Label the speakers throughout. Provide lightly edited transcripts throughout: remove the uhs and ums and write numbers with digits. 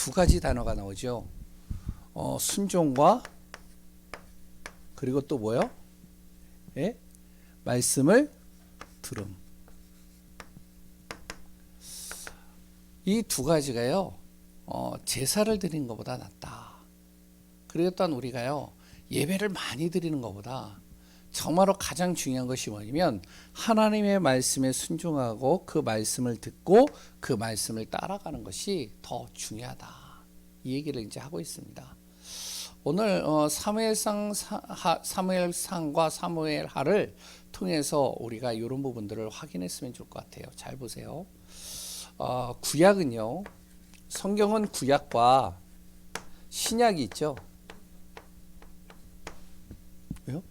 Speaker 1: 두 가지 단어가 나오죠. 순종과 그리고 또 뭐요? 예? 말씀을 들음. 이 두 가지가요. 제사를 드리는 것보다 낫다. 그리고 또한 우리가요. 예배를 많이 드리는 것보다 정말로 가장 중요한 것이 뭐냐면 하나님의 말씀에 순종하고 그 말씀을 듣고 그 말씀을 따라가는 것이 더 중요하다. 이 얘기를 이제 하고 있습니다. 오늘 사무엘상과 사무엘하를 통해서 우리가 이런 부분들을 확인했으면 좋을 것 같아요. 잘 보세요. 구약은요. 성경은 구약과 신약이 있죠. 왜요?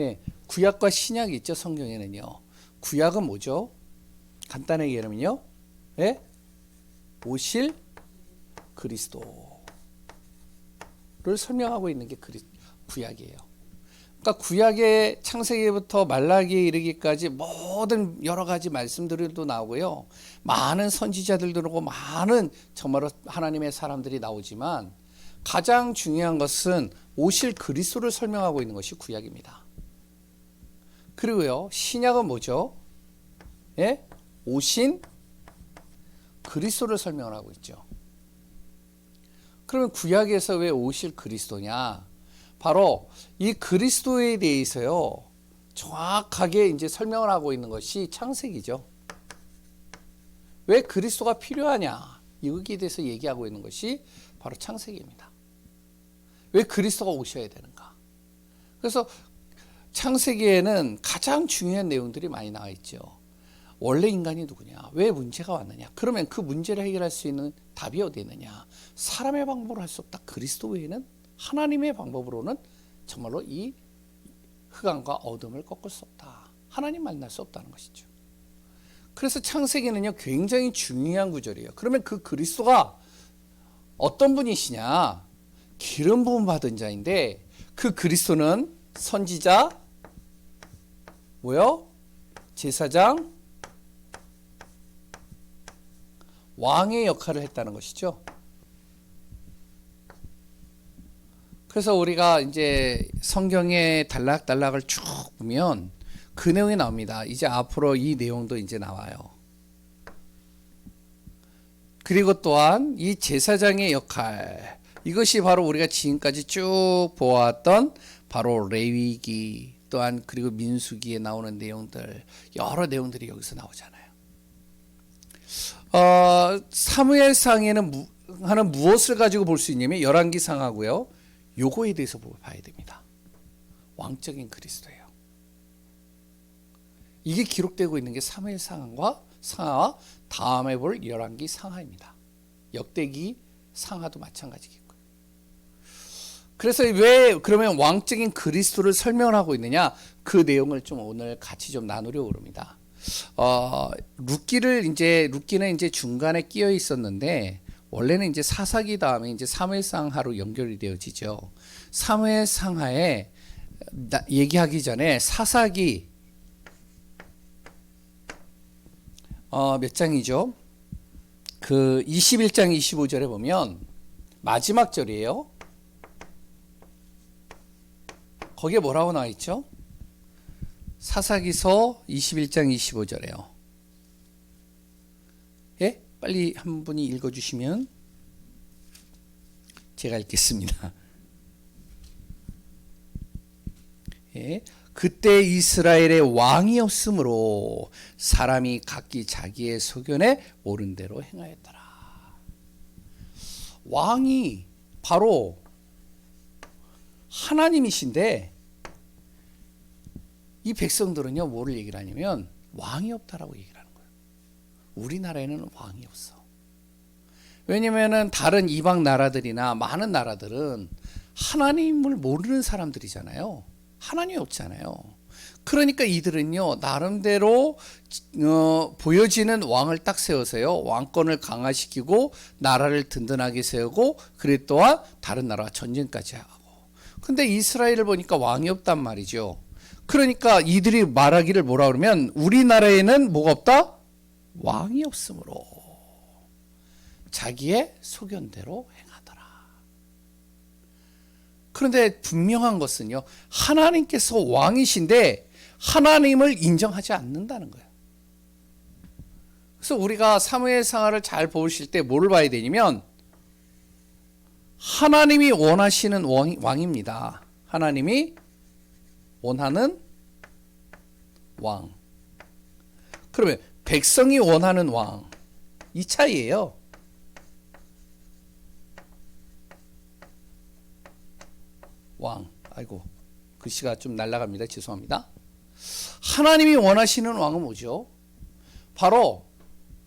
Speaker 1: 예, 구약과 신약이 있죠. 성경에는요. 구약은 뭐죠? 간단하게 얘기하면요. 예? 오실 그리스도를 설명하고 있는 게 구약이에요. 그러니까 구약의 창세기부터 말라기에 이르기까지 모든 여러 가지 말씀들도 나오고요. 많은 선지자들도 나오고 많은 정말로 하나님의 사람들이 나오지만 가장 중요한 것은 오실 그리스도를 설명하고 있는 것이 구약입니다. 그리고요. 신약은 뭐죠? 예? 오신 그리스도를 설명을 하고 있죠. 그러면 구약에서 왜 오실 그리스도냐? 바로 이 그리스도에 대해서요. 정확하게 이제 설명을 하고 있는 것이 창세기죠. 왜 그리스도가 필요하냐? 여기에 대해서 얘기하고 있는 것이 바로 창세기입니다. 왜 그리스도가 오셔야 되는가? 그래서 창세기에는 가장 중요한 내용들이 많이 나와 있죠. 원래 인간이 누구냐? 왜 문제가 왔느냐? 그러면 그 문제를 해결할 수 있는 답이 어디 있느냐? 사람의 방법으로 할 수 없다. 그리스도 외에는 하나님의 방법으로는 정말로 이 흑암과 어둠을 꺾을 수 없다. 하나님 만날 수 없다는 것이죠. 그래서 창세기는요 굉장히 중요한 구절이에요. 그러면 그 그리스도가 어떤 분이시냐? 기름 부음 받은 자인데 그 그리스도는 선지자, 뭐요? 제사장, 왕의 역할을 했다는 것이죠. 그래서 우리가 이제 성경의 단락단락을 쭉 보면 그 내용이 나옵니다. 이제 앞으로 이 내용도 이제 나와요. 그리고 또한 이 제사장의 역할, 이것이 바로 우리가 지금까지 쭉 보았던 바로 레위기 또한 그리고 민수기에 나오는 내용들, 여러 내용들이 여기서 나오잖아요. 사무엘상에는 하는 무엇을 가지고 볼 수 있냐면 열왕기상하고요. 요거에 대해서 봐야 됩니다. 왕적인 그리스도예요. 이게 기록되고 있는 게 사무엘상하와 다음에 볼 열왕기 상하입니다. 역대기 상하도 마찬가지겠고요. 그래서 왜 그러면 왕적인 그리스도를 설명을 하고 있느냐? 그 내용을 좀 오늘 같이 좀 나누려고 합니다. 룻기는 이제 중간에 끼어 있었는데 원래는 이제 사사기 다음에 이제 사무엘상하로 연결이 되어지죠. 사무엘상하에 얘기하기 전에 사사기 몇 장이죠? 그 21장 25절에 보면 마지막 절이에요. 거기에 뭐라고 나와 있죠? 사사기서 21장 25절에요. 예? 빨리 한 분이 읽어주시면 제가 읽겠습니다. 예? 그때 이스라엘에 왕이 없으므로 사람이 각기 자기의 소견에 옳은 대로 행하였더라. 왕이 바로 하나님이신데 이 백성들은요 뭐를 얘기를 하냐면 왕이 없다라고 얘기를 하는 거예요. 우리나라에는 왕이 없어. 왜냐면은 다른 이방 나라들이나 많은 나라들은 하나님을 모르는 사람들이잖아요. 하나님이 없잖아요. 그러니까 이들은요 나름대로 보여지는 왕을 딱 세워서요 왕권을 강화시키고 나라를 든든하게 세우고 그리 또한 다른 나라와 전쟁까지 하고. 근데 이스라엘을 보니까 왕이 없단 말이죠. 그러니까 이들이 말하기를 뭐라 그러면 우리나라에는 뭐가 없다? 왕이 없으므로. 자기의 소견대로 행하더라. 그런데 분명한 것은요, 하나님께서 왕이신데 하나님을 인정하지 않는다는 거예요. 그래서 우리가 사무엘상하를 잘 보실 때 뭐를 봐야 되냐면, 하나님이 원하시는 왕입니다. 하나님이 원하는 왕. 그러면 백성이 원하는 왕, 이 차이예요. 왕, 아이고 글씨가 좀 날아갑니다. 죄송합니다. 하나님이 원하시는 왕은 뭐죠? 바로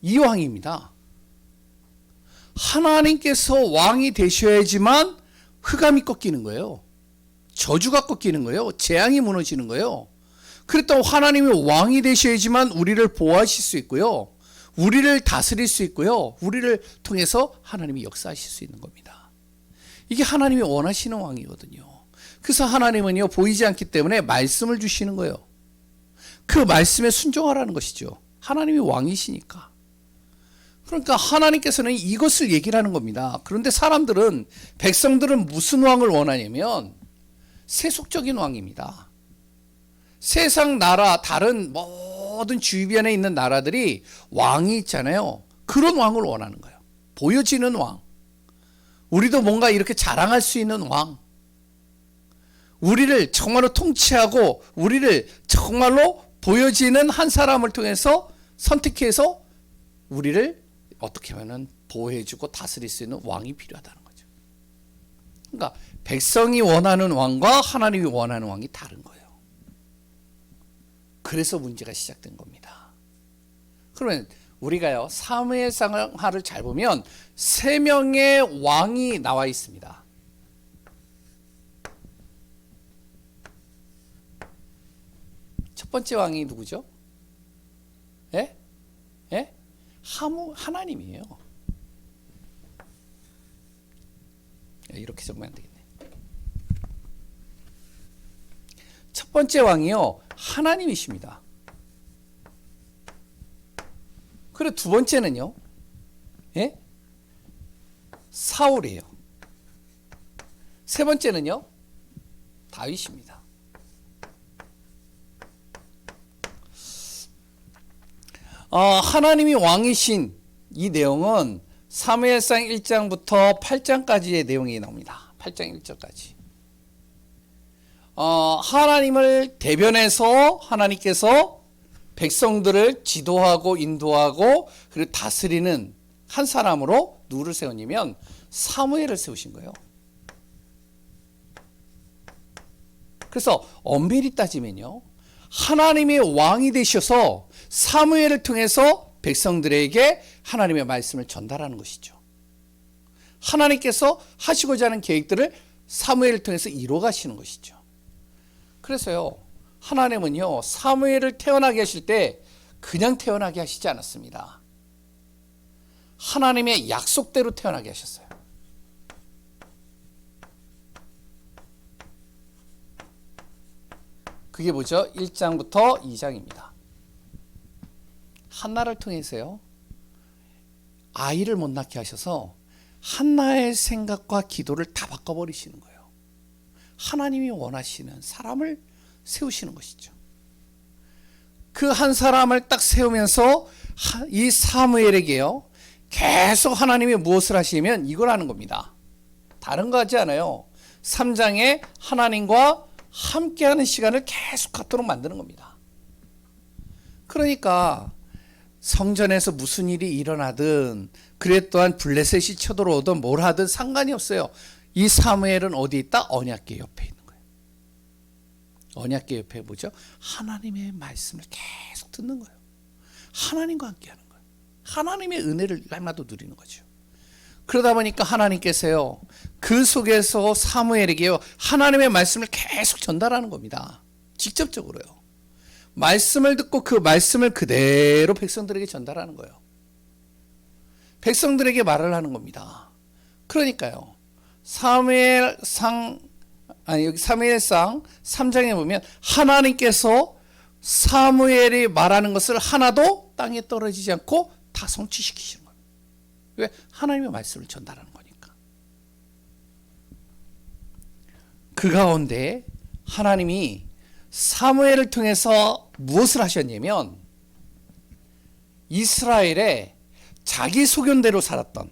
Speaker 1: 이 왕입니다. 하나님께서 왕이 되셔야지만 흑암이 꺾이는 거예요. 저주가 꺾이는 거예요. 재앙이 무너지는 거예요. 그랬다고 하나님이 왕이 되셔야지만 우리를 보호하실 수 있고요, 우리를 다스릴 수 있고요, 우리를 통해서 하나님이 역사하실 수 있는 겁니다. 이게 하나님이 원하시는 왕이거든요. 그래서 하나님은요, 보이지 않기 때문에 말씀을 주시는 거예요. 그 말씀에 순종하라는 것이죠. 하나님이 왕이시니까. 그러니까 하나님께서는 이것을 얘기를 하는 겁니다. 그런데 사람들은, 백성들은 무슨 왕을 원하냐면 세속적인 왕입니다. 세상 나라, 다른 모든 주변에 있는 나라들이 왕이 있잖아요. 그런 왕을 원하는 거예요. 보여지는 왕. 우리도 뭔가 이렇게 자랑할 수 있는 왕. 우리를 정말로 통치하고 우리를 정말로 보여지는 한 사람을 통해서 선택해서 우리를 어떻게 하면 보호해주고 다스릴 수 있는 왕이 필요하다는 거죠. 그러니까 백성이 원하는 왕과 하나님이 원하는 왕이 다른 거예요. 그래서 문제가 시작된 겁니다. 그러면 우리가요, 사무엘상하를 잘 보면 3명의 왕이 나와 있습니다. 첫 번째 왕이 누구죠? 예? 예? 하나님이에요. 이렇게 적으면 안 되겠네. 첫 번째 왕이요, 하나님이십니다. 그리고 두 번째는요, 예? 사울이에요. 세 번째는요, 다윗입니다. 하나님이 왕이신 이 내용은 사무엘상 1장부터 8장까지의 내용이 나옵니다. 8장 1절까지. 하나님을 대변해서 하나님께서 백성들을 지도하고 인도하고 그리고 다스리는 한 사람으로 누구를 세웠냐면 사무엘을 세우신 거예요. 그래서 엄밀히 따지면요, 하나님의 왕이 되셔서 사무엘을 통해서 백성들에게 하나님의 말씀을 전달하는 것이죠. 하나님께서 하시고자 하는 계획들을 사무엘을 통해서 이루어 가시는 것이죠. 그래서요, 하나님은요, 사무엘을 태어나게 하실 때 그냥 태어나게 하시지 않았습니다. 하나님의 약속대로 태어나게 하셨어요. 그게 뭐죠? 1장부터 2장입니다. 한나를 통해서요, 아이를 못 낳게 하셔서 한나의 생각과 기도를 다 바꿔버리시는 거예요. 하나님이 원하시는 사람을 세우시는 것이죠. 그 한 사람을 딱 세우면서 이 사무엘에게요, 계속 하나님이 무엇을 하시면 이걸 하는 겁니다. 다른 거 하지 않아요. 3장에 하나님과 함께하는 시간을 계속 갖도록 만드는 겁니다. 그러니까 성전에서 무슨 일이 일어나든, 그래 또한 블레셋이 쳐들어오든 뭘 하든 상관이 없어요. 이 사무엘은 어디 있다? 언약궤 옆에 있는 거예요. 언약궤 옆에 뭐죠? 하나님의 말씀을 계속 듣는 거예요. 하나님과 함께하는 거예요. 하나님의 은혜를 날마다 누리는 거죠. 그러다 보니까 하나님께서요, 그 속에서 사무엘에게요, 하나님의 말씀을 계속 전달하는 겁니다. 직접적으로요. 말씀을 듣고 그 말씀을 그대로 백성들에게 전달하는 거예요. 백성들에게 말을 하는 겁니다. 그러니까요, 사무엘상 3장에 보면 하나님께서 사무엘이 말하는 것을 하나도 땅에 떨어지지 않고 다 성취시키시는 겁니다. 왜? 하나님의 말씀을 전달하는 거니까. 그 가운데 하나님이 사무엘을 통해서 무엇을 하셨냐면 이스라엘의 자기 소견대로 살았던,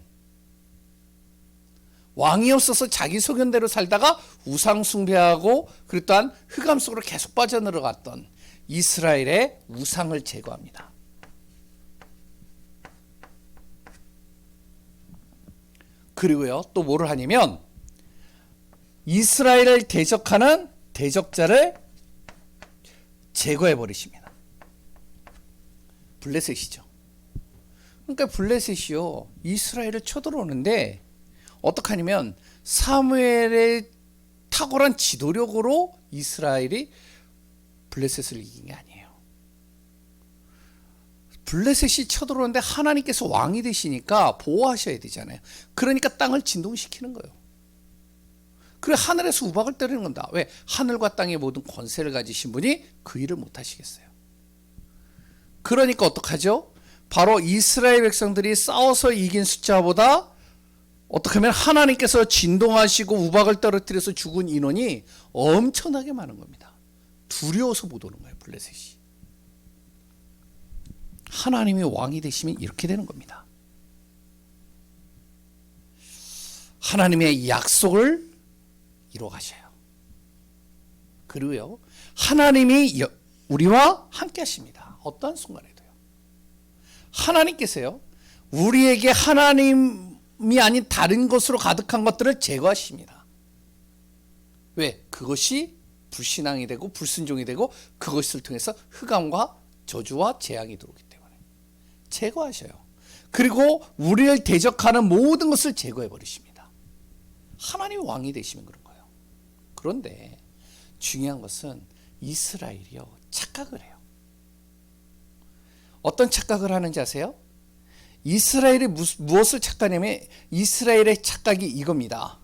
Speaker 1: 왕이 없어서 자기 소견대로 살다가 우상 숭배하고 그리고 또한 흑암 속으로 계속 빠져들어갔던 이스라엘의 우상을 제거합니다. 그리고요, 또 뭐를 하냐면 이스라엘을 대적하는 대적자를 제거해 버리십니다. 블레셋이죠. 그러니까 블레셋이요, 이스라엘을 쳐들어오는데 어떻게 하냐면 사무엘의 탁월한 지도력으로 이스라엘이 블레셋을 이긴 게 아니에요. 블레셋이 쳐들어오는데 하나님께서 왕이 되시니까 보호하셔야 되잖아요. 그러니까 땅을 진동시키는 거예요. 그래 하늘에서 우박을 때리는 건다. 왜? 하늘과 땅의 모든 권세를 가지신 분이 그 일을 못 하시겠어요. 그러니까 어떡하죠? 바로 이스라엘 백성들이 싸워서 이긴 숫자보다 어떻게 하면 하나님께서 진동하시고 우박을 떨어뜨려서 죽은 인원이 엄청나게 많은 겁니다. 두려워서 못 오는 거예요, 블레셋이. 하나님이 왕이 되시면 이렇게 되는 겁니다. 하나님의 약속을 이루어가셔요. 그리고요, 하나님이 우리와 함께 하십니다. 어떠한 순간에도요. 하나님께서요, 우리에게 하나님이 아닌 다른 것으로 가득한 것들을 제거하십니다. 왜? 그것이 불신앙이 되고 불순종이 되고 그것을 통해서 흑암과 저주와 재앙이 들어오기 때문에 제거하셔요. 그리고 우리를 대적하는 모든 것을 제거해 버리십니다. 하나님이 왕이 되시면 그런 거예요. 그런데 중요한 것은 이스라엘이요, 착각을 해요. 어떤 착각을 하는지 아세요? 이스라엘이 무엇을 착각하냐면 이스라엘의 착각이 이겁니다.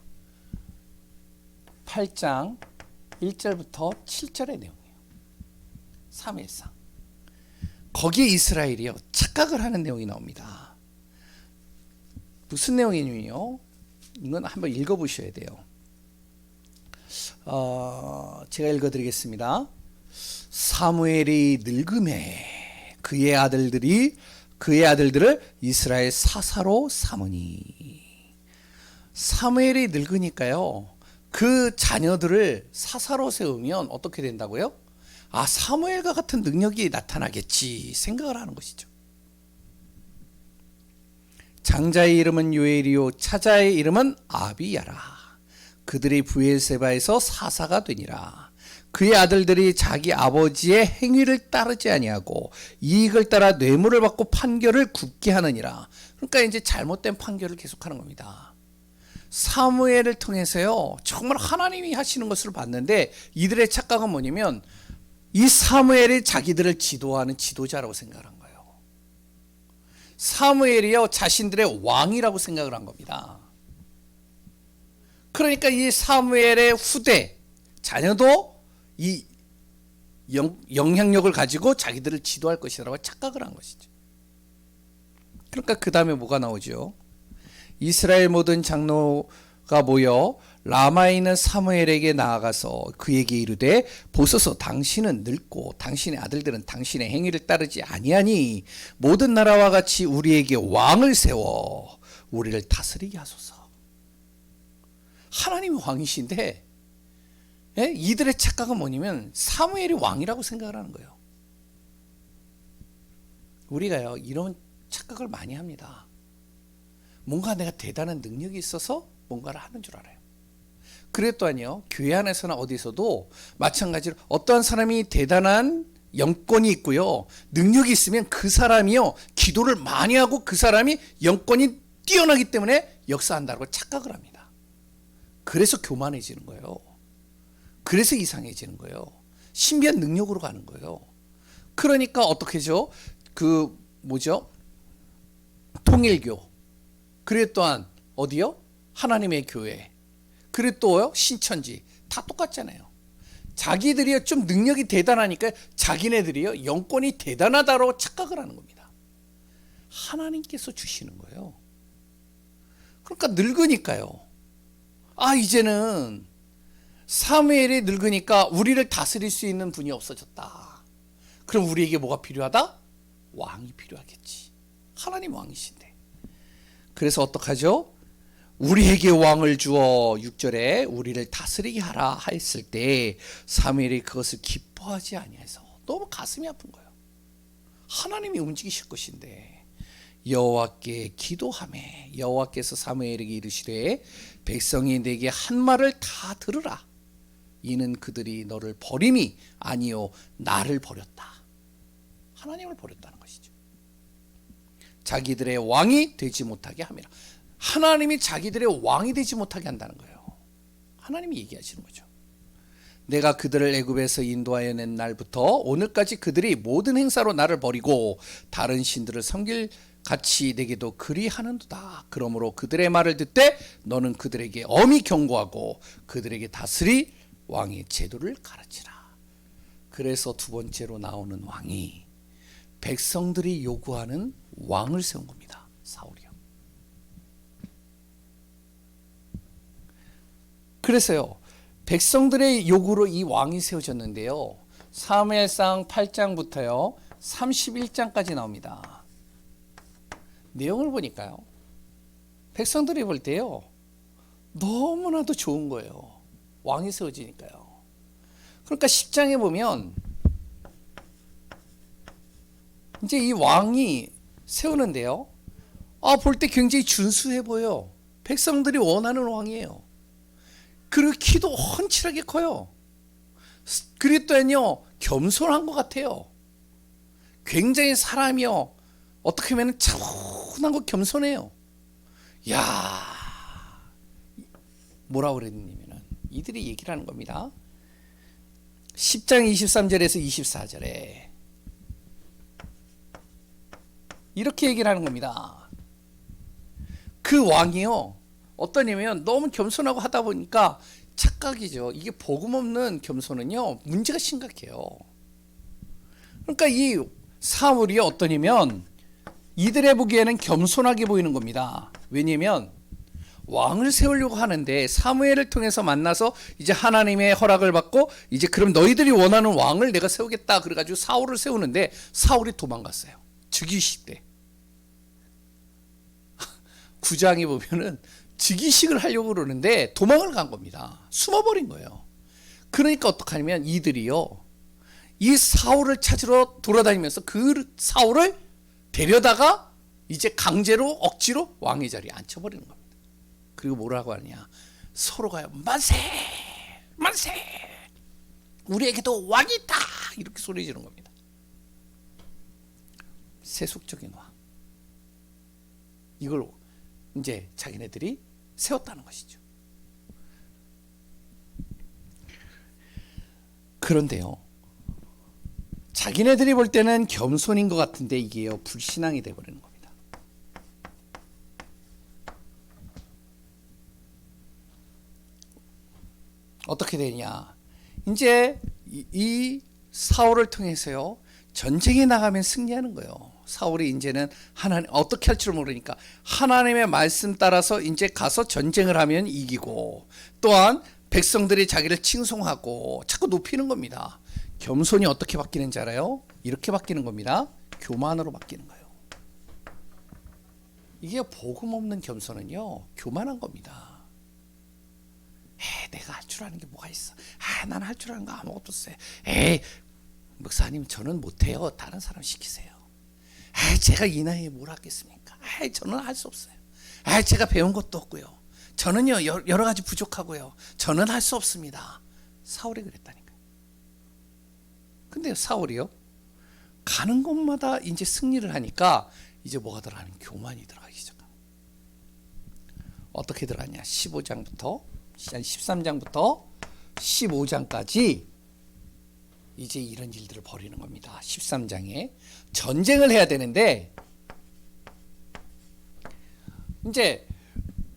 Speaker 1: 8장 1절부터 7절의 내용이에요. 3일상. 거기에 이스라엘이요, 착각을 하는 내용이 나옵니다. 무슨 내용이냐면요, 이건 한번 읽어보셔야 돼요. 제가 읽어드리겠습니다. 사무엘이 늙음에 그의 아들들을 이스라엘 사사로 삼으니. 사무엘이 늙으니까요, 그 자녀들을 사사로 세우면 어떻게 된다고요? 아, 사무엘과 같은 능력이 나타나겠지 생각을 하는 것이죠. 장자의 이름은 요엘이요 차자의 이름은 아비야라. 그들이 브엘세바에서 사사가 되니라. 그의 아들들이 자기 아버지의 행위를 따르지 아니하고 이익을 따라 뇌물을 받고 판결을 굽게 하느니라. 그러니까 이제 잘못된 판결을 계속하는 겁니다. 사무엘을 통해서요, 정말 하나님이 하시는 것을 봤는데 이들의 착각은 뭐냐면 이 사무엘이 자기들을 지도하는 지도자라고 생각을 한 거예요. 사무엘이요, 자신들의 왕이라고 생각을 한 겁니다. 그러니까 이 사무엘의 후대 자녀도 이 영향력을 가지고 자기들을 지도할 것이라고 착각을 한 것이죠. 그러니까 그 다음에 뭐가 나오죠? 이스라엘 모든 장로가 모여 라마에 있는 사무엘에게 나아가서 그에게 이르되 보소서, 당신은 늙고 당신의 아들들은 당신의 행위를 따르지 아니하니 모든 나라와 같이 우리에게 왕을 세워 우리를 다스리게 하소서. 하나님이 왕이신데 이들의 착각은 뭐냐면 사무엘이 왕이라고 생각을 하는 거예요. 우리가요, 이런 착각을 많이 합니다. 뭔가 내가 대단한 능력이 있어서 뭔가를 하는 줄 알아요. 그랬더니요, 교회 안에서나 어디서도 마찬가지로 어떠한 사람이 대단한 영권이 있고요, 능력이 있으면 그 사람이요, 기도를 많이 하고 그 사람이 영권이 뛰어나기 때문에 역사한다고 착각을 합니다. 그래서 교만해지는 거예요. 그래서 이상해지는 거예요. 신비한 능력으로 가는 거예요. 그러니까 어떻게죠? 통일교. 그리고 또한 어디요? 하나님의 교회. 그리고 또요, 신천지. 다 똑같잖아요. 자기들이 좀 능력이 대단하니까 자기네들이요, 영권이 대단하다고 착각을 하는 겁니다. 하나님께서 주시는 거예요. 그러니까 늙으니까요. 이제는 사무엘이 늙으니까 우리를 다스릴 수 있는 분이 없어졌다. 그럼 우리에게 뭐가 필요하다? 왕이 필요하겠지. 하나님 왕이신데. 그래서 어떡하죠? 우리에게 왕을 주어 6절에 우리를 다스리게 하라 했을 때 사무엘이 그것을 기뻐하지 아니해서 너무 가슴이 아픈 거예요. 하나님이 움직이실 것인데 여호와께 기도하매 여호와께서 사무엘에게 이르시되 백성이 내게 한 말을 다 들으라. 이는 그들이 너를 버림이 아니요 나를 버렸다. 하나님을 버렸다는 것이죠. 자기들의 왕이 되지 못하게 함이라. 하나님이 자기들의 왕이 되지 못하게 한다는 거예요. 하나님이 얘기하시는 거죠. 내가 그들을 애굽에서 인도하여 낸 날부터 오늘까지 그들이 모든 행사로 나를 버리고 다른 신들을 섬길 같이 내게도 그리하는도다. 그러므로 그들의 말을 듣되 너는 그들에게 엄히 경고하고 그들에게 다스릴 왕의 제도를 가르치라. 그래서 두 번째로 나오는 왕이 백성들이 요구하는 왕을 세운 겁니다. 사울이요. 그래서요, 백성들의 요구로 이 왕이 세워졌는데요. 사무엘상 8장부터요 31장까지 나옵니다. 내용을 보니까요, 백성들이 볼 때요 너무나도 좋은 거예요. 왕이 세워지니까요. 그러니까 10장에 보면 이제 이 왕이 세우는데요, 볼 때 굉장히 준수해 보여. 백성들이 원하는 왕이에요. 그리고 키도 훤칠하게 커요. 그랬더니요 겸손한 것 같아요. 굉장히 사람이요 어떻게 보면 차분하고 겸손해요. 야, 뭐라 그랬냐면은 이들이 얘기를 하는 겁니다. 10장 23절에서 24절에 이렇게 얘기를 하는 겁니다. 그 왕이요 어떠냐면 너무 겸손하고 하다 보니까 착각이죠. 이게 복음 없는 겸손은요 문제가 심각해요. 그러니까 이 사울이 어떠냐면 이들의 보기에는 겸손하게 보이는 겁니다. 왜냐면 왕을 세우려고 하는데 사무엘을 통해서 만나서 이제 하나님의 허락을 받고 이제 그럼 너희들이 원하는 왕을 내가 세우겠다 그래가지고 사울을 세우는데 사울이 도망갔어요. 즉위식 때 9장에 보면은 즉위식을 하려고 그러는데 도망을 간 겁니다. 숨어버린 거예요. 그러니까 어떡하냐면 이들이요 이 사울을 찾으러 돌아다니면서 그 사울을 데려다가 이제 강제로 억지로 왕의 자리에 앉혀버리는 겁니다. 그리고 뭐라고 하느냐, 서로가요 만세 만세 우리에게도 왕이 있다 이렇게 소리 지르는 겁니다. 세속적인 왕, 이걸 이제 자기네들이 세웠다는 것이죠. 그런데요 자기네들이 볼 때는 겸손인 것 같은데 이게요 불신앙이 되어버리는 겁니다. 어떻게 되냐, 이제 이 사울을 통해서요 전쟁에 나가면 승리하는 거예요. 사울이 이제는 하나님 어떻게 할 줄 모르니까 하나님의 말씀 따라서 이제 가서 전쟁을 하면 이기고, 또한 백성들이 자기를 칭송하고 자꾸 높이는 겁니다. 겸손이 어떻게 바뀌는지 알아요? 이렇게 바뀌는 겁니다. 교만으로 바뀌는 거예요. 이게 복음 없는 겸손은요 교만한 겁니다. 내가 할 줄 아는 게 뭐가 있어? 난 할 줄 아는 거 아무것도 없어요. 목사님 저는 못해요. 다른 사람 시키세요. 제가 이 나이에 뭘 하겠습니까? 저는 할 수 없어요. 제가 배운 것도 없고요. 저는요 여러 가지 부족하고요. 저는 할 수 없습니다. 사울이 그랬다니까요. 근데 사울이요 가는 곳마다 이제 승리를 하니까 이제 뭐가 들어가는, 교만이 들어가기 시작합니다. 어떻게 들어가냐, 15장부터 13장부터 15장까지 이제 이런 일들을 벌이는 겁니다. 13장에 전쟁을 해야 되는데 이제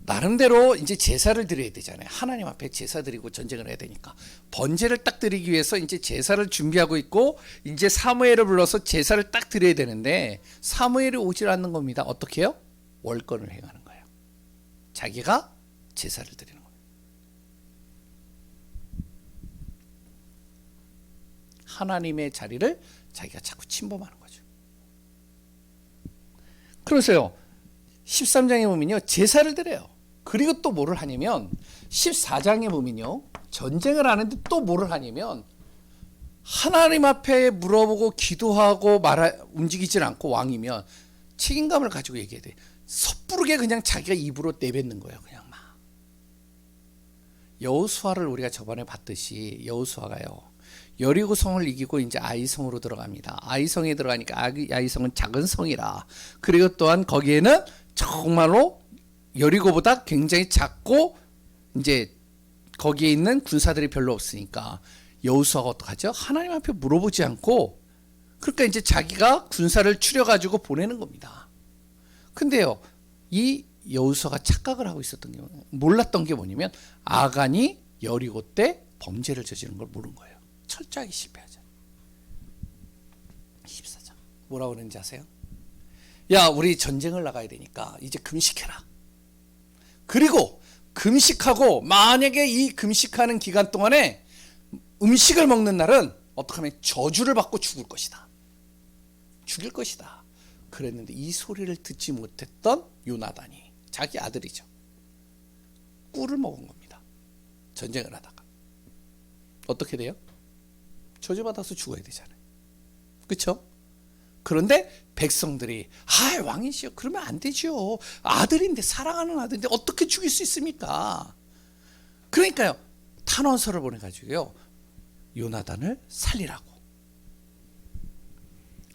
Speaker 1: 나름대로 이제 제사를 드려야 되잖아요. 하나님 앞에 제사 드리고 전쟁을 해야 되니까 번제를 딱 드리기 위해서 이제 제사를 준비하고 있고, 이제 사무엘을 불러서 제사를 딱 드려야 되는데 사무엘이 오질 않는 겁니다. 어떻게 해요? 월권을 행하는 거예요. 자기가 제사를 드리는 겁니다. 하나님의 자리를 자기가 자꾸 침범하는 거죠. 그러세요. 13장에 보면요, 제사를 드려요. 그리고 또 뭐를 하냐면 14장에 보면요, 전쟁을 하는데 또 뭐를 하냐면 하나님 앞에 물어보고 기도하고 움직이질 않고 왕이면 책임감을 가지고 얘기해야 돼. 섣부르게 그냥 자기가 입으로 내뱉는 거예요. 그냥 막. 여호수아를 우리가 저번에 봤듯이 여호수아가요, 여리고 성을 이기고 이제 아이성으로 들어갑니다. 아이성에 들어가니까 아이성은 작은 성이라. 그리고 또한 거기에는 정말로 여리고보다 굉장히 작고 이제 거기에 있는 군사들이 별로 없으니까 여호수아가 어떡하죠? 하나님 앞에 물어보지 않고, 그러니까 이제 자기가 군사를 추려가지고 보내는 겁니다. 근데요, 이 여호수아가 착각을 하고 있었던 게, 몰랐던 게 뭐냐면 아간이 여리고 때 범죄를 저지른 걸 모른 거예요. 철저하게 실패하죠. 14장 뭐라고 그러는지 아세요? 야, 우리 전쟁을 나가야 되니까 이제 금식해라. 그리고 금식하고 만약에 이 금식하는 기간 동안에 음식을 먹는 날은 어떻게 하면 저주를 받고 죽을 것이다. 죽일 것이다. 그랬는데 이 소리를 듣지 못했던 요나단이, 자기 아들이죠, 꿀을 먹은 겁니다. 전쟁을 하다가. 어떻게 돼요? 저주받아서 죽어야 되잖아요. 그렇죠? 그런데 백성들이 왕이시여, 그러면 안 되죠. 아들인데, 사랑하는 아들인데 어떻게 죽일 수 있습니까? 그러니까요, 탄원서를 보내가지고요, 요나단을 살리라고.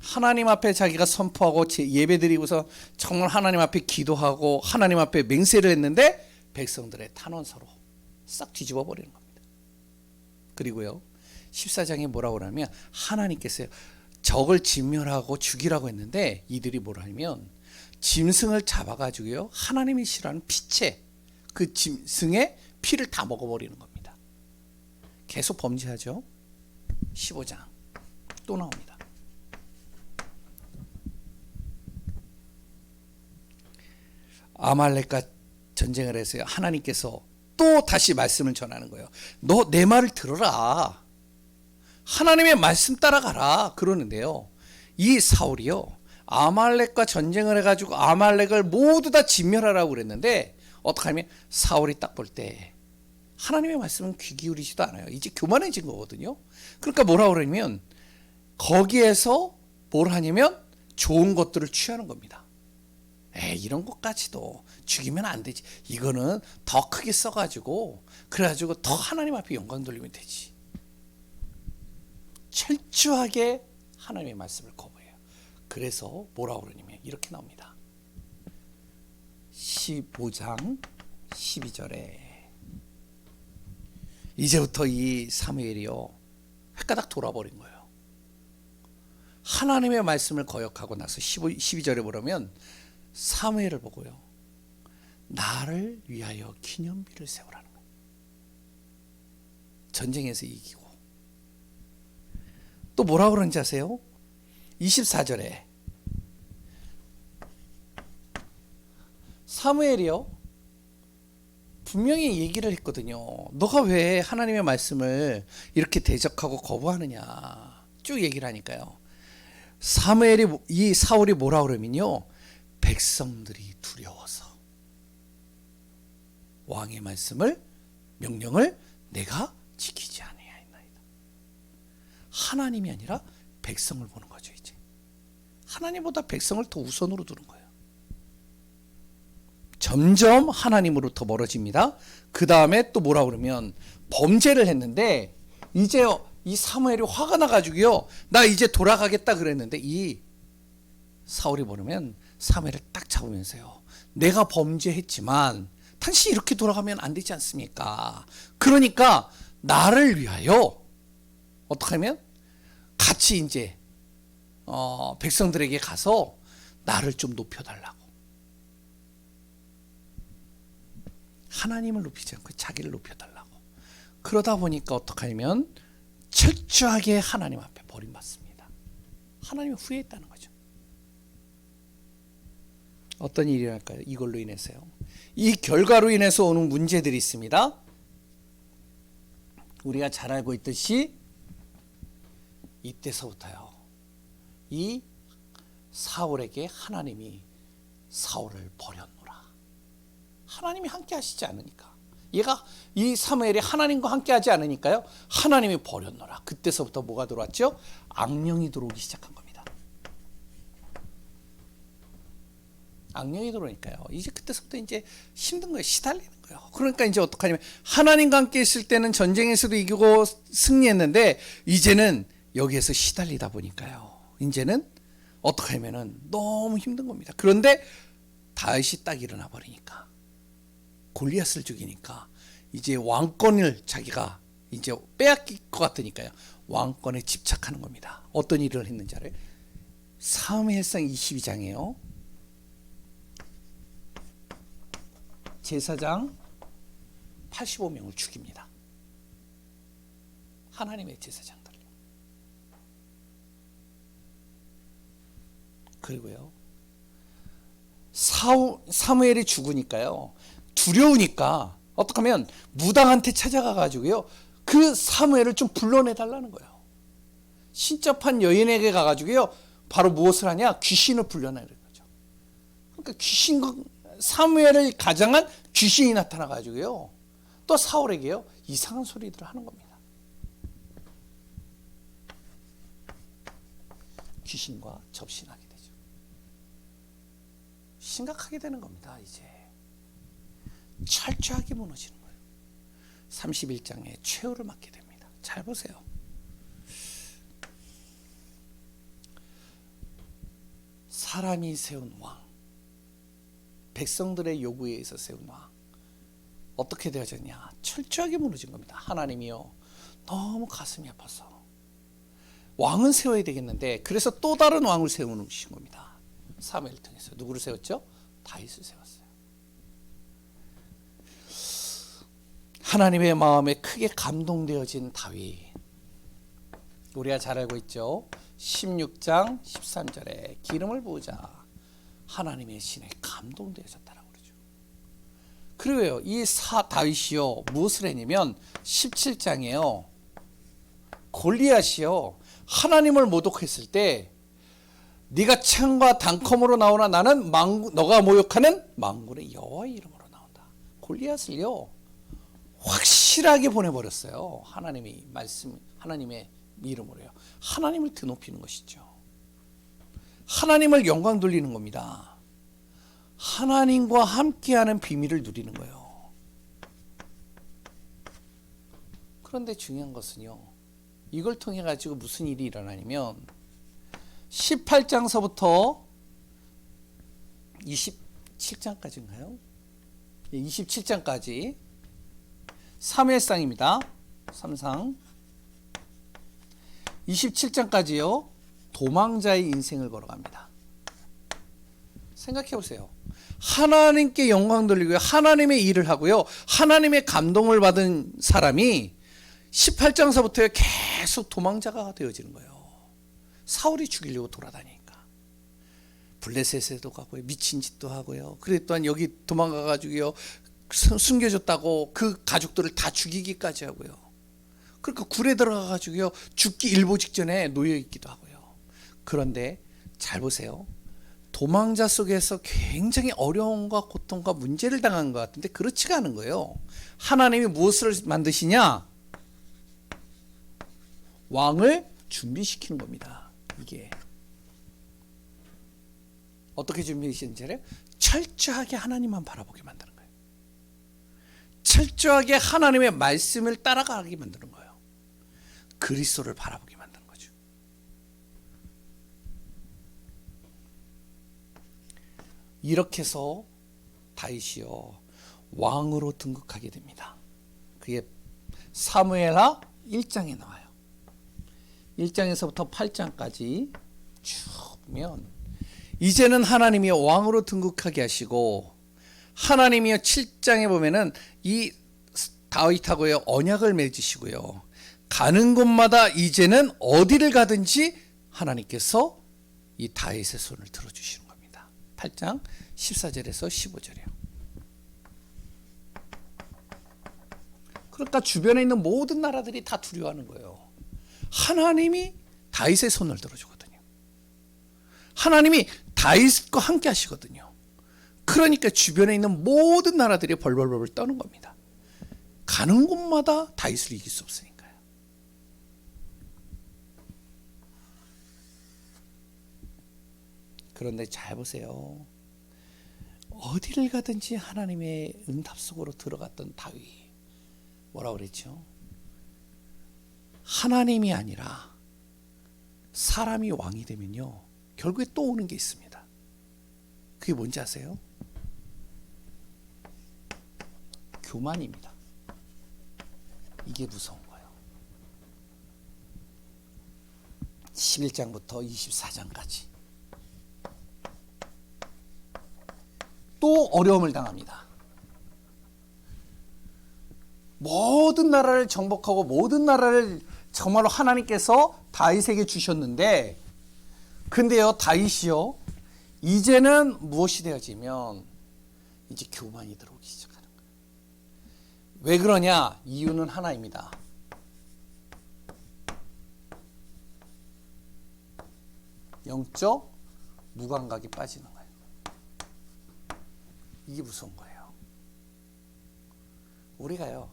Speaker 1: 하나님 앞에 자기가 선포하고 예배드리고서 정말 하나님 앞에 기도하고 하나님 앞에 맹세를 했는데 백성들의 탄원서로 싹 뒤집어 버리는 겁니다. 그리고요, 14장에 뭐라고 하냐면 하나님께서요, 적을 진멸하고 죽이라고 했는데 이들이 뭐라 하냐면 짐승을 잡아가지고요, 하나님이 싫어하는 피채, 그 짐승의 피를 다 먹어버리는 겁니다. 계속 범죄하죠. 15장 또 나옵니다. 아말렉과 전쟁을 해서요, 하나님께서 또 다시 말씀을 전하는 거예요. 너 내 말을 들어라. 하나님의 말씀 따라가라. 그러는데요, 이 사울이요, 아말렉과 전쟁을 해가지고 아말렉을 모두 다 진멸하라고 그랬는데 어떻게 하면 사울이 딱 볼 때 하나님의 말씀은 귀 기울이지도 않아요. 이제 교만해진 거거든요. 그러니까 뭐라 그러냐면 거기에서 뭘 하냐면 좋은 것들을 취하는 겁니다. 이런 것까지도 죽이면 안 되지. 이거는 더 크게 써가지고 그래가지고 더 하나님 앞에 영광 돌리면 되지. 철저하게 하나님의 말씀을 거부해요. 그래서 뭐라고 그러냐면 이렇게 나옵니다. 15장 12절에 이제부터 이 사무엘이요, 헷가닥 돌아버린 거예요. 하나님의 말씀을 거역하고 나서 12절에 보면 사무엘을 보고요, 나를 위하여 기념비를 세우라는 거예요. 전쟁에서 이기고. 또 뭐라고 그러는지 아세요? 24절에 사무엘이요, 분명히 얘기를 했거든요. 너가 왜 하나님의 말씀을 이렇게 대적하고 거부하느냐 쭉 얘기를 하니까요, 이 사울이 뭐라고 그러면요, 백성들이 두려워서 왕의 말씀을, 명령을 내가 지키지 아니하였나이다. 하나님이 아니라 백성을 보는 거죠. 이제 하나님보다 백성을 더 우선으로 두는 거예요. 점점 하나님으로부터 멀어집니다. 그 다음에 또 뭐라 그러면 범죄를 했는데 이제 이 사무엘이 화가 나가지고요, 나 이제 돌아가겠다 그랬는데 이 사울이 보면 사무엘을 딱 잡으면서요, 내가 범죄했지만 당신이 이렇게 돌아가면 안 되지 않습니까? 그러니까 나를 위하여 어떻게 하면 같이 이제 백성들에게 가서 나를 좀 높여달라고. 하나님을 높이지 않고 자기를 높여달라고. 그러다 보니까 어떻게 하면 철저하게 하나님 앞에 버림받습니다. 하나님을 후회했다는 거죠. 어떤 일이 일어날까요? 이걸로 인해서요. 이 결과로 인해서 오는 문제들이 있습니다. 우리가 잘 알고 있듯이 이때서부터요. 이 사울에게 하나님이 사울을 버렸노라. 하나님이 함께 하시지 않으니까. 얘가 이 사무엘이 하나님과 함께 하지 않으니까요. 하나님이 버렸노라. 그때서부터 뭐가 들어왔죠? 악령이 들어오기 시작한 겁니다. 악령이 들어오니까요. 이제 그때서부터 이제 힘든 거예요. 시달리는 거예요. 그러니까 이제 어떡하냐면 하나님과 함께 있을 때는 전쟁에서도 이기고 승리했는데 이제는 여기에서 시달리다 보니까요. 이제는 어떻게 하면은 너무 힘든 겁니다. 그런데 다윗이 딱 일어나 버리니까 골리앗을 죽이니까 이제 왕권을 자기가 이제 빼앗길 것 같으니까요. 왕권에 집착하는 겁니다. 어떤 일을 했는지 알아요? 사무엘상 22장이에요. 제사장 85명을 죽입니다. 하나님의 제사장들. 그리고요. 사무엘이 죽으니까요. 두려우니까 어떻게 하면 무당한테 찾아가 가지고요. 그 사무엘을 좀 불러내 달라는 거예요. 신접한 여인에게 가 가지고요. 바로 무엇을 하냐? 귀신을 불러내는 거죠. 그러니까 사무엘을 가장한 귀신이 나타나 가지고요. 또 사울에게요. 이상한 소리들을 하는 겁니다. 귀신과 접신하게 되죠. 심각하게 되는 겁니다. 이제 철저하게 무너지는 거예요. 31장에 최후를 맞게 됩니다. 잘 보세요. 사람이 세운 왕, 백성들의 요구에 의해서 세운 왕, 어떻게 되어졌냐? 철저하게 무너진 겁니다. 하나님이요, 너무 가슴이 아파서 왕은 세워야 되겠는데 그래서 또 다른 왕을 세우신 겁니다. 사무엘을 통해서 누구를 세웠죠? 다윗을 세웠어요. 하나님의 마음에 크게 감동되어진 다윗, 우리가 잘 알고 있죠. 16장 13절에 기름을 부으자 하나님의 신에 감동되어졌다라고 그러죠. 그리고요, 이 다윗이요 무엇을 했냐면 17장에요 골리앗이요 하나님을 모독했을 때 네가 창과 단검으로 나오나 나는 너가 모욕하는 만군의 여호와의 이름으로 나온다. 골리앗을요 확실하게 보내버렸어요. 하나님의 말씀, 하나님의 이름으로요. 하나님을 드높이는 것이죠. 하나님을 영광 돌리는 겁니다. 하나님과 함께하는 비밀을 누리는 거예요. 그런데 중요한 것은요, 이걸 통해 가지고 무슨 일이 일어나냐면 18장서부터 27장까지인가요? 27장까지 사무엘상입니다. 3상 27장까지요 도망자의 인생을 걸어갑니다. 생각해 보세요. 하나님께 영광 돌리고요, 하나님의 일을 하고요, 하나님의 감동을 받은 사람이 18장서부터 계속 도망자가 되어지는 거예요. 사울이 죽이려고 돌아다니니까 블레셋에도 가고요, 미친 짓도 하고요, 그리고 또한 여기 도망가 가지고요 숨겨줬다고 그 가족들을 다 죽이기까지 하고요. 그러니까 굴에 들어가 가지고요 죽기 일보 직전에 놓여 있기도 하고요. 그런데 잘 보세요. 도망자 속에서 굉장히 어려움과 고통과 문제를 당한 것 같은데 그렇지가 않은 거예요. 하나님이 무엇을 만드시냐? 왕을 준비시키는 겁니다. 이게 어떻게 준비시키는지 알아요? 철저하게 하나님만 바라보게 만드는 거예요. 철저하게 하나님의 말씀을 따라가게 만드는 거예요. 그리스도를 바라보게 만드는 거죠. 이렇게 해서 다윗이요 왕으로 등극하게 됩니다. 그게 사무엘하 1장에 나와요. 1장에서부터 8장까지 쭉 보면 이제는 하나님이 왕으로 등극하게 하시고, 하나님이요 7장에 보면은 이 다윗하고요 언약을 맺으시고요, 가는 곳마다 이제는 어디를 가든지 하나님께서 이 다윗의 손을 들어주시는 겁니다. 8장 14절에서 15절이에요. 그러니까 주변에 있는 모든 나라들이 다 두려워하는 거예요. 하나님이 다윗의 손을 들어주거든요. 하나님이 다윗과 함께 하시거든요. 그러니까 주변에 있는 모든 나라들이 벌벌벌 떠는 겁니다. 가는 곳마다 다윗을 이길 수 없으니까요. 그런데 잘 보세요. 어디를 가든지 하나님의 응답 속으로 들어갔던 다윗, 뭐라고 그랬죠? 하나님이 아니라 사람이 왕이 되면요, 결국에 또 오는 게 있습니다. 그게 뭔지 아세요? 교만입니다. 이게 무서운 거예요. 11장부터 24장까지 또 어려움을 당합니다. 모든 나라를 정복하고 모든 나라를 정말로 하나님께서 다윗에게 주셨는데, 근데요, 다윗이요, 이제는 무엇이 되어지면 이제 교만이 들어오기 시작하는 거예요. 왜 그러냐? 이유는 하나입니다. 영적 무감각이 빠지는 거예요. 이게 무서운 거예요. 우리가요,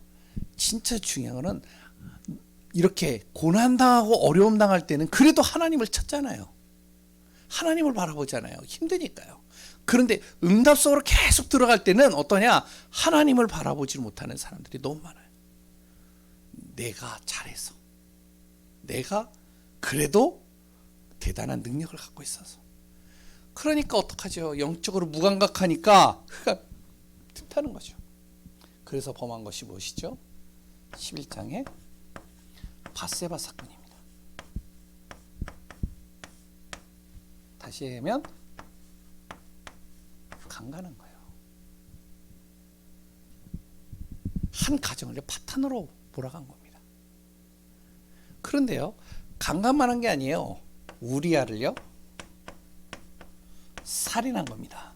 Speaker 1: 진짜 중요한 거는 이렇게 고난당하고 어려움 당할 때는 그래도 하나님을 찾잖아요. 하나님을 바라보잖아요. 힘드니까요. 그런데 응답 속으로 계속 들어갈 때는 어떠냐? 하나님을 바라보지 못하는 사람들이 너무 많아요. 내가 잘해서, 내가 그래도 대단한 능력을 갖고 있어서. 그러니까 어떡하죠? 영적으로 무감각하니까 그가 틈타는 거죠. 그래서 범한 것이 무엇이죠? 11장에 밧세바 사건입니다. 다시 하면 강간한 거예요. 한 가정을 파탄으로 몰아간 겁니다. 그런데요, 강간만 한 게 아니에요. 우리아를요, 살인한 겁니다.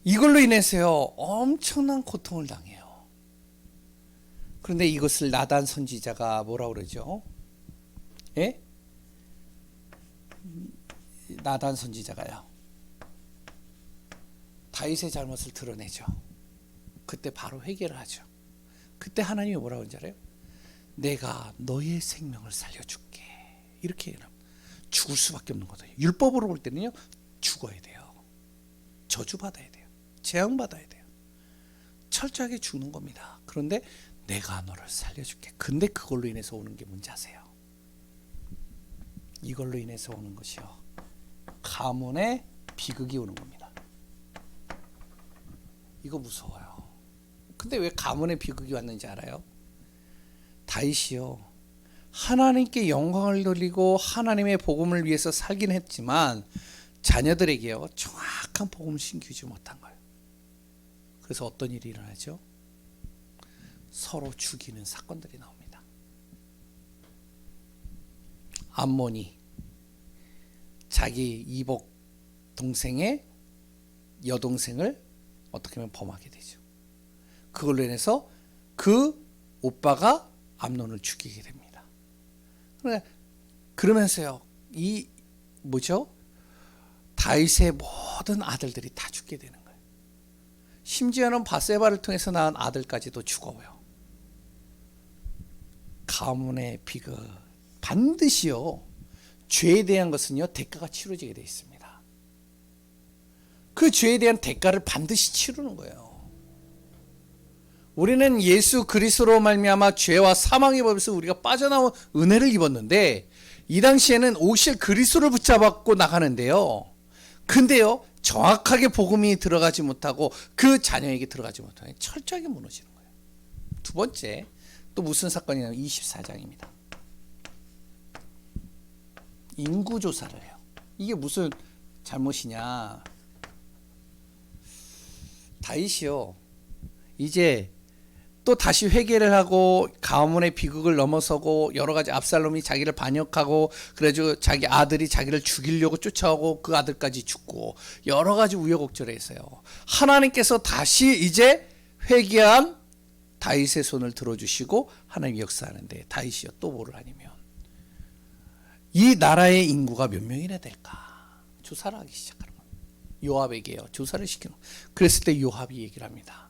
Speaker 1: 이걸로 인해서요, 엄청난 고통을 당해요. 그런데 이것을 나단 선지자가 뭐라고 그러죠? 예? 나단 선지자가요, 다윗의 잘못을 드러내죠. 그때 바로 회개를 하죠. 그때 하나님이 뭐라고 하는지 알아요? 내가 너의 생명을 살려줄게. 이렇게 죽을 수밖에 없는 거거든요. 율법으로 볼 때는요, 죽어야 돼요. 저주받아야 돼요. 재앙받아야 돼요. 철저하게 죽는 겁니다. 그런데 내가 너를 살려줄게. 근데 그걸로 인해서 오는 게 뭔지 아세요? 이걸로 인해서 오는 것이요, 가문의 비극이 오는 겁니다. 이거 무서워요. 근데 왜 가문의 비극이 왔는지 알아요? 다윗이요, 하나님께 영광을 돌리고 하나님의 복음을 위해서 살긴 했지만 자녀들에게요, 정확한 복음을 심기지 못한 거예요. 그래서 어떤 일이 일어나죠? 서로 죽이는 사건들이 나옵니다. 암몬이 자기 이복 동생의 여동생을 어떻게 보면 범하게 되죠. 그걸로 인해서 그 오빠가 암논을 죽이게 됩니다. 그러면서요, 이 뭐죠? 다윗의 모든 아들들이 다 죽게 되는 거예요. 심지어는 밧세바를 통해서 낳은 아들까지도 죽어요. 가문의 비극, 반드시요, 죄에 대한 것은요, 대가가 치러지게 되어 있습니다. 그 죄에 대한 대가를 반드시 치르는 거예요. 우리는 예수 그리스도로 말미암아 죄와 사망의 법에서 우리가 빠져나온 은혜를 입었는데, 이 당시에는 오실 그리스도를 붙잡고 나가는데요, 근데요, 정확하게 복음이 들어가지 못하고 그 자녀에게 들어가지 못하면 철저하게 무너지는 거예요. 두 번째, 또 무슨 사건이냐면 24장입니다. 인구조사를 해요. 이게 무슨 잘못이냐? 다윗이요, 이제 또 다시 회개를 하고 가문의 비극을 넘어서고 여러 가지 압살롬이 자기를 반역하고 그래가지고 자기 아들이 자기를 죽이려고 쫓아오고 그 아들까지 죽고 여러 가지 우여곡절이 있어요. 하나님께서 다시 이제 회개한 다윗의 손을 들어주시고 하나님이 역사하는데 다윗이요 또 뭐를 하냐면 이 나라의 인구가 몇 명이나 될까 조사를 하기 시작하는 거예요. 요압에게요 조사를 시키는 거예요. 그랬을 때 요압이 얘기를 합니다.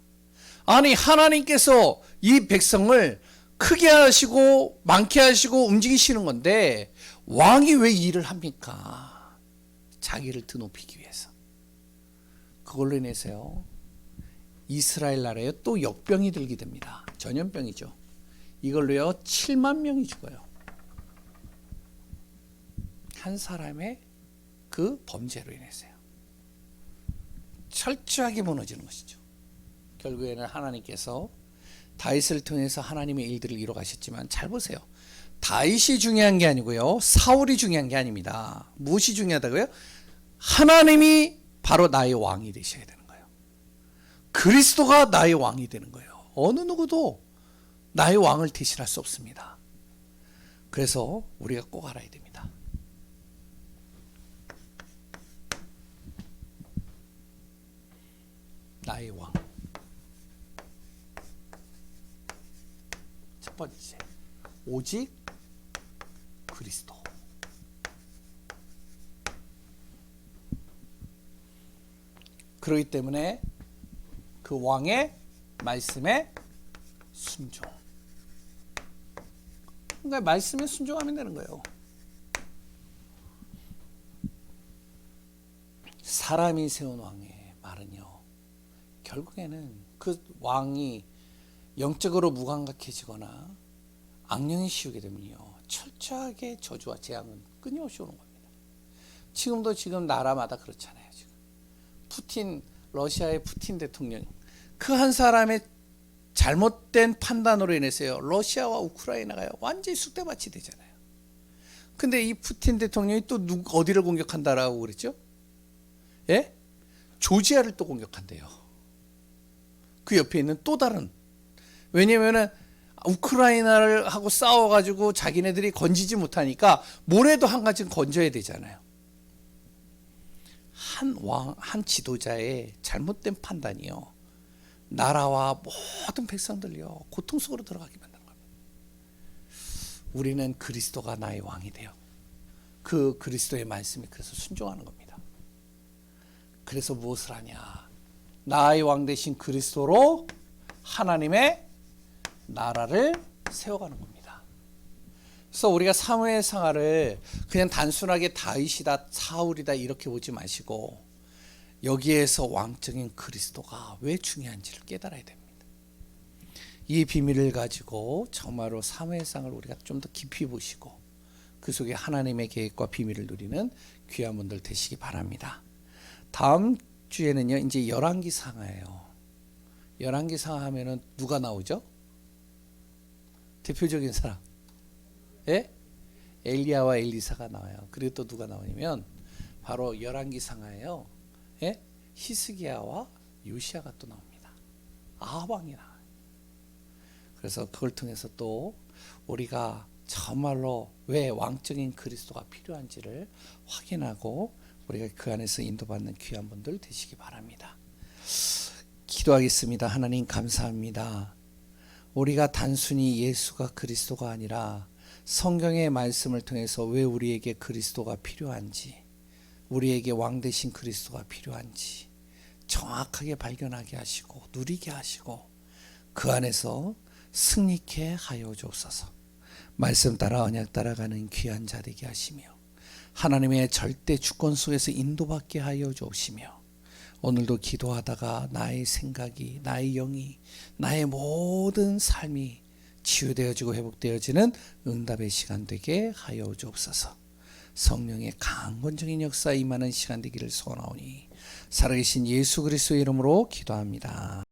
Speaker 1: 아니 하나님께서 이 백성을 크게 하시고 많게 하시고 움직이시는 건데 왕이 왜 이 일을 합니까? 자기를 드높이기 위해서. 그걸로 인해서요 이스라엘 나라에 또 역병이 들게 됩니다. 전염병이죠. 이걸로요 7만 명이 죽어요. 한 사람의 그 범죄로 인해서요. 철저하게 무너지는 것이죠. 결국에는 하나님께서 다윗을 통해서 하나님의 일들을 이뤄 가셨지만 잘 보세요. 다윗이 중요한 게 아니고요. 사울이 중요한 게 아닙니다. 무엇이 중요하다고요? 하나님이 바로 나의 왕이 되셔야 되는 거예요. 그리스도가 나의 왕이 되는 거예요. 어느 누구도 나의 왕을 대신할 수 없습니다. 그래서 우리가 꼭 알아야 됩니다. 나의 왕. 첫 번째, 오직 그리스도. 그렇기 때문에 그 왕의 말씀에 순종. 그러니까 말씀에 순종하면 되는 거예요. 사람이 세운 왕의 말은요, 결국에는 그 왕이 영적으로 무감각해지거나 악령이 씌우게 되면요, 철저하게 저주와 재앙은 끊임없이 오는 겁니다. 지금도 지금 나라마다 그렇잖아요. 지금 푸틴, 러시아의 푸틴 대통령, 그 한 사람의 잘못된 판단으로 인해서요, 러시아와 우크라이나가 완전히 쑥대밭이 되잖아요. 근데 이 푸틴 대통령이 또 어디를 공격한다라고 그랬죠? 예? 조지아를 또 공격한대요. 그 옆에 있는 또 다른, 왜냐면은 우크라이나를 하고 싸워가지고 자기네들이 건지지 못하니까 뭐래도 한 가지는 건져야 되잖아요. 한 지도자의 잘못된 판단이요, 나라와 모든 백성들요 고통 속으로 들어가게 만드는 겁니다. 우리는 그리스도가 나의 왕이 돼요. 그 그리스도의 말씀이 그래서 순종하는 겁니다. 그래서 무엇을 하냐? 나의 왕 되신 그리스도로 하나님의 나라를 세워가는 겁니다. 그래서 우리가 사무엘 상하를 그냥 단순하게 다윗이다, 사울이다 이렇게 보지 마시고 여기에서 왕적인 그리스도가 왜 중요한지를 깨달아야 됩니다. 이 비밀을 가지고 정말로 사무엘상을 우리가 좀 더 깊이 보시고 그 속에 하나님의 계획과 비밀을 누리는 귀한 분들 되시기 바랍니다. 다음 주에는요, 이제 열왕기상하예요. 열왕기상하 하면은 누가 나오죠? 대표적인 사람, 예? 엘리야와 엘리사가 나와요. 그리고 또 누가 나오냐면 바로 열왕기상하예요. 예? 히스기야와 요시야가 또 나옵니다. 아합 왕이 나와요. 그래서 그걸 통해서 또 우리가 정말로 왜 왕적인 그리스도가 필요한지를 확인하고 우리가 그 안에서 인도받는 귀한 분들 되시기 바랍니다. 기도하겠습니다. 하나님 감사합니다. 우리가 단순히 예수가 그리스도가 아니라 성경의 말씀을 통해서 왜 우리에게 그리스도가 필요한지, 우리에게 왕 되신 그리스도가 필요한지 정확하게 발견하게 하시고 누리게 하시고 그 안에서 승리케 하여 주옵소서. 말씀 따라 언약 따라가는 귀한 자 되게 하시며 하나님의 절대 주권 속에서 인도받게 하여 주시며 오늘도 기도하다가 나의 생각이, 나의 영이, 나의 모든 삶이 치유되어지고 회복되어지는 응답의 시간 되게 하여 주옵소서. 성령의 강건적인 역사 임하는 시간 되기를 소원하오니 살아계신 예수 그리스도의 이름으로 기도합니다.